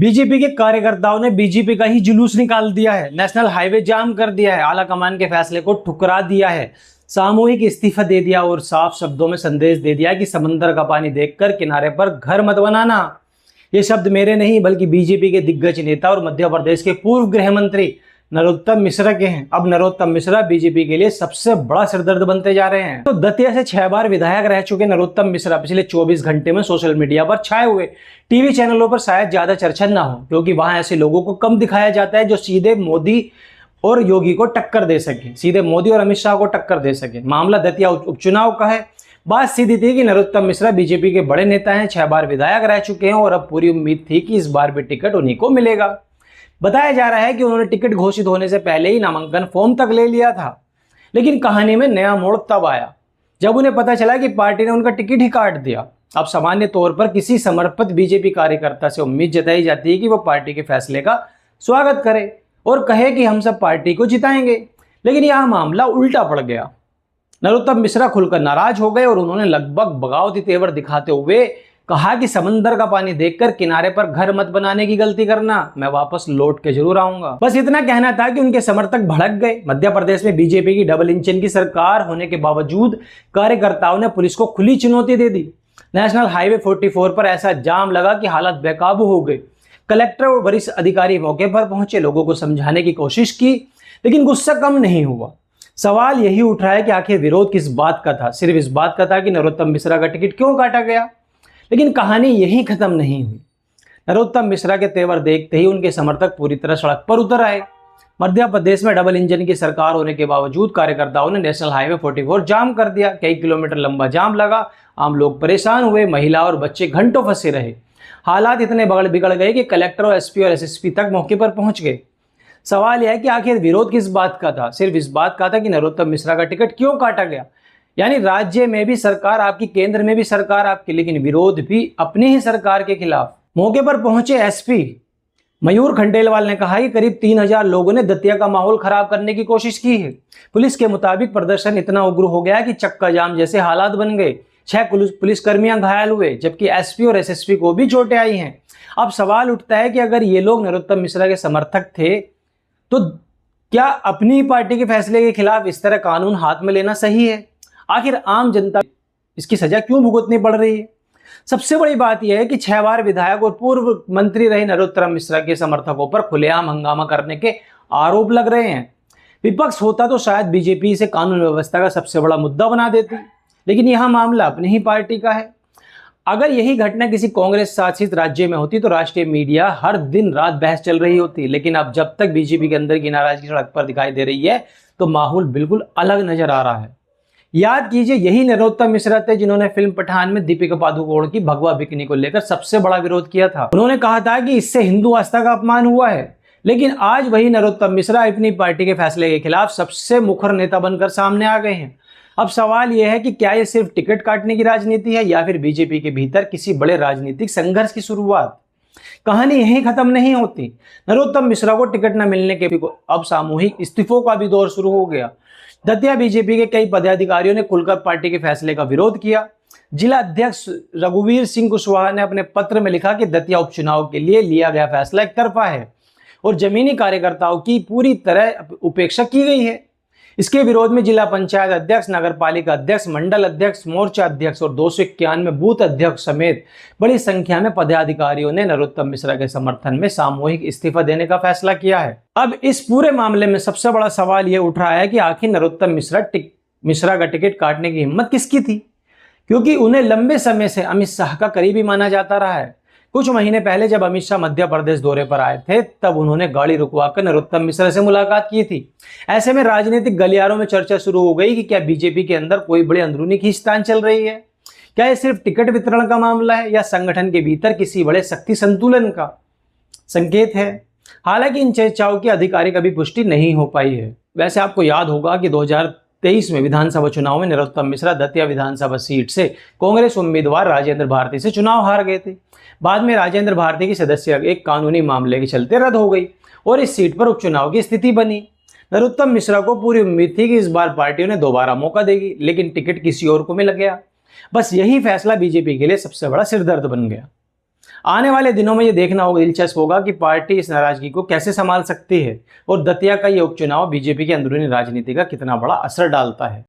BJP के कार्यकर्ताओं ने बीजेपी का ही जुलूस निकाल दिया है, नेशनल हाईवे जाम कर दिया है, आला कमान के फैसले को ठुकरा दिया है, सामूहिक इस्तीफा दे दिया और साफ शब्दों में संदेश दे दिया कि समंदर का पानी देखकर किनारे पर घर मत बनाना। ये शब्द मेरे नहीं बल्कि बीजेपी के दिग्गज नेता और मध्य प्रदेश के पूर्व गृह मंत्री नरोत्तम मिश्रा के हैं। अब नरोत्तम मिश्रा बीजेपी के लिए सबसे बड़ा सिरदर्द बनते जा रहे हैं। तो दतिया से 6 बार विधायक रह चुके नरोत्तम मिश्रा पिछले 24 घंटे में सोशल मीडिया पर छाए हुए। टीवी चैनलों पर शायद ज्यादा चर्चा ना हो क्योंकि वहां ऐसे लोगों को कम दिखाया जाता है जो सीधे मोदी और योगी को टक्कर दे सके, सीधे मोदी और अमित शाह को टक्कर दे सके। मामला दतिया उपचुनाव का है। बात सीधी थी कि नरोत्तम मिश्रा बीजेपी के बड़े नेता हैं, 6 बार विधायक रह चुके हैं और अब पूरी उम्मीद थी कि इस बार भी टिकट उन्हीं को मिलेगा। बताया जा रहा है कि उन्होंने टिकट घोषित होने से पहले ही नामांकन फॉर्म तक ले लिया था। लेकिन कहानी में नया मोड़ तब आया जब उन्हें पता चला कि पार्टी ने उनका टिकट ही काट दिया। अब सामान्य तौर पर किसी समर्पित बीजेपी कार्यकर्ता से उम्मीद जताई जाती है कि वो पार्टी के फैसले का स्वागत करे और कहे कि हम सब पार्टी को जिताएंगे। लेकिन यह मामला उल्टा पड़ गया। नरोत्तम मिश्रा खुलकर नाराज हो गए और उन्होंने लगभग बगावती तेवर दिखाते हुए कहा कि समंदर का पानी देखकर किनारे पर घर मत बनाने की गलती करना, मैं वापस लौट के जरूर आऊंगा। बस इतना कहना था कि उनके समर्थक भड़क गए। मध्य प्रदेश में बीजेपी की डबल इंजन की सरकार होने के बावजूद कार्यकर्ताओं ने पुलिस को खुली चुनौती दे दी। नेशनल हाईवे 44 पर ऐसा जाम लगा कि हालत बेकाबू हो गई। कलेक्टर और वरिष्ठ अधिकारी मौके पर पहुंचे, लोगों को समझाने की कोशिश की, लेकिन गुस्सा कम नहीं हुआ। सवाल यही उठ रहा है कि आखिर विरोध किस बात का था? सिर्फ इस बात का था कि नरोत्तम मिश्रा का टिकट क्यों काटा गया? लेकिन कहानी यही खत्म नहीं हुई। नरोत्तम मिश्रा के तेवर देखते ही उनके समर्थक पूरी तरह सड़क पर उतर आए। मध्य प्रदेश में डबल इंजन की सरकार होने के बावजूद कार्यकर्ताओं ने नेशनल हाईवे 44 जाम कर दिया। कई किलोमीटर लंबा जाम लगा। आम लोग परेशान हुए, महिला और बच्चे घंटों फंसे रहे। हालात इतने बिगड़ गए कि कलेक्टर और एसपी और एसएसपी तक मौके पर पहुंच गए। सवाल यह है कि आखिर विरोध किस बात का था? सिर्फ इस बात का था कि नरोत्तम मिश्रा का टिकट क्यों काटा गया। यानी राज्य में भी सरकार आपकी, केंद्र में भी सरकार आपकी, लेकिन विरोध भी अपनी ही सरकार के खिलाफ। मौके पर पहुंचे एसपी मयूर खंडेलवाल ने कहा कि करीब 3000 लोगों ने दतिया का माहौल खराब करने की कोशिश की है। पुलिस के मुताबिक प्रदर्शन इतना उग्र हो गया कि चक्का जाम जैसे हालात बन गए। 6 पुलिसकर्मियां घायल हुए जबकि एसपी और एसएसपी को भी चोटें आई हैं। अब सवाल उठता है कि अगर ये लोग नरोत्तम मिश्रा के समर्थक थे तो क्या अपनी पार्टी के फैसले के खिलाफ इस तरह कानून हाथ में लेना सही है? आखिर आम जनता इसकी सजा क्यों भुगतनी पड़ रही है? सबसे बड़ी बात यह है कि 6 बार विधायक और पूर्व मंत्री रहे नरोत्तम मिश्रा के समर्थकों पर खुलेआम हंगामा करने के आरोप लग रहे हैं। विपक्ष होता तो शायद बीजेपी से कानून व्यवस्था का सबसे बड़ा मुद्दा बना देती, लेकिन यह मामला अपनी ही पार्टी का है। अगर यही घटना किसी कांग्रेस शासित राज्य में होती तो राष्ट्रीय मीडिया हर दिन रात बहस चल रही होती। लेकिन अब जब तक बीजेपी के अंदर की नाराजगी सड़क पर दिखाई दे रही है तो माहौल बिल्कुल अलग नजर आ रहा है। याद कीजिए, यही नरोत्तम मिश्रा थे जिन्होंने फिल्म पठान में दीपिका पादुकोण की भगवा बिकनी को लेकर सबसे बड़ा विरोध किया था। उन्होंने कहा था कि इससे हिंदू आस्था का अपमान हुआ है। लेकिन आज वही नरोत्तम मिश्रा अपनी पार्टी के फैसले के खिलाफ सबसे मुखर नेता बनकर सामने आ गए हैं। अब सवाल यह है कि क्या यह सिर्फ टिकट काटने की राजनीति है या फिर बीजेपी के भीतर किसी बड़े राजनीतिक संघर्ष की शुरुआत? कहानी यहीं खत्म नहीं होती। नरोत्तम मिश्रा को टिकट न मिलने के अब सामूहिक इस्तीफों का भी दौर शुरू हो गया। दतिया बीजेपी के कई पदाधिकारियों ने खुलकर पार्टी के फैसले का विरोध किया। जिला अध्यक्ष रघुवीर सिंह कुशवाहा ने अपने पत्र में लिखा कि दतिया उपचुनाव के लिए लिया गया फैसला एक तरफा है और जमीनी कार्यकर्ताओं की पूरी तरह उपेक्षा की गई है। इसके विरोध में जिला पंचायत अध्यक्ष, नगर पालिका अध्यक्ष, मंडल अध्यक्ष, मोर्चा अध्यक्ष और 291 बूथ अध्यक्ष समेत बड़ी संख्या में पदाधिकारियों ने नरोत्तम मिश्रा के समर्थन में सामूहिक इस्तीफा देने का फैसला किया है। अब इस पूरे मामले में सबसे बड़ा सवाल यह उठ रहा है कि आखिर नरोत्तम मिश्रा का टिकट काटने की हिम्मत किसकी थी? क्योंकि उन्हें लंबे समय से अमित शाह का करीबी माना जाता रहा है। कुछ महीने पहले जब अमित शाह मध्य प्रदेश दौरे पर आए थे तब उन्होंने गाड़ी रुकवाकर नरोत्तम मिश्रा से मुलाकात की थी। ऐसे में राजनीतिक गलियारों में चर्चा शुरू हो गई कि क्या बीजेपी के अंदर कोई बड़ी अंदरूनी खींचतान चल रही है? क्या यह सिर्फ टिकट वितरण का मामला है या संगठन के भीतर किसी बड़े शक्ति संतुलन का संकेत है? हालांकि इन चर्चाओं की आधिकारिक अभी पुष्टि नहीं हो पाई है। वैसे आपको याद होगा कि 2023 में विधानसभा चुनाव में नरोत्तम मिश्रा दतिया विधानसभा सीट से कांग्रेस उम्मीदवार राजेंद्र भारती से चुनाव हार गए थे। बाद में राजेंद्र भारती की सदस्य एक कानूनी मामले के चलते रद्द हो गई और इस सीट पर उपचुनाव की स्थिति बनी। नरोत्तम मिश्रा को पूरी उम्मीद थी कि इस बार पार्टी उन्हें दोबारा मौका देगी, लेकिन टिकट किसी और को मिल गया। बस यही फैसला बीजेपी के लिए सबसे बड़ा सिरदर्द बन गया। आने वाले दिनों में ये देखना होगा, दिलचस्प होगा कि पार्टी इस नाराजगी को कैसे संभाल सकती है और दतिया का ये उपचुनाव बीजेपी की अंदरूनी राजनीति का कितना बड़ा असर डालता है।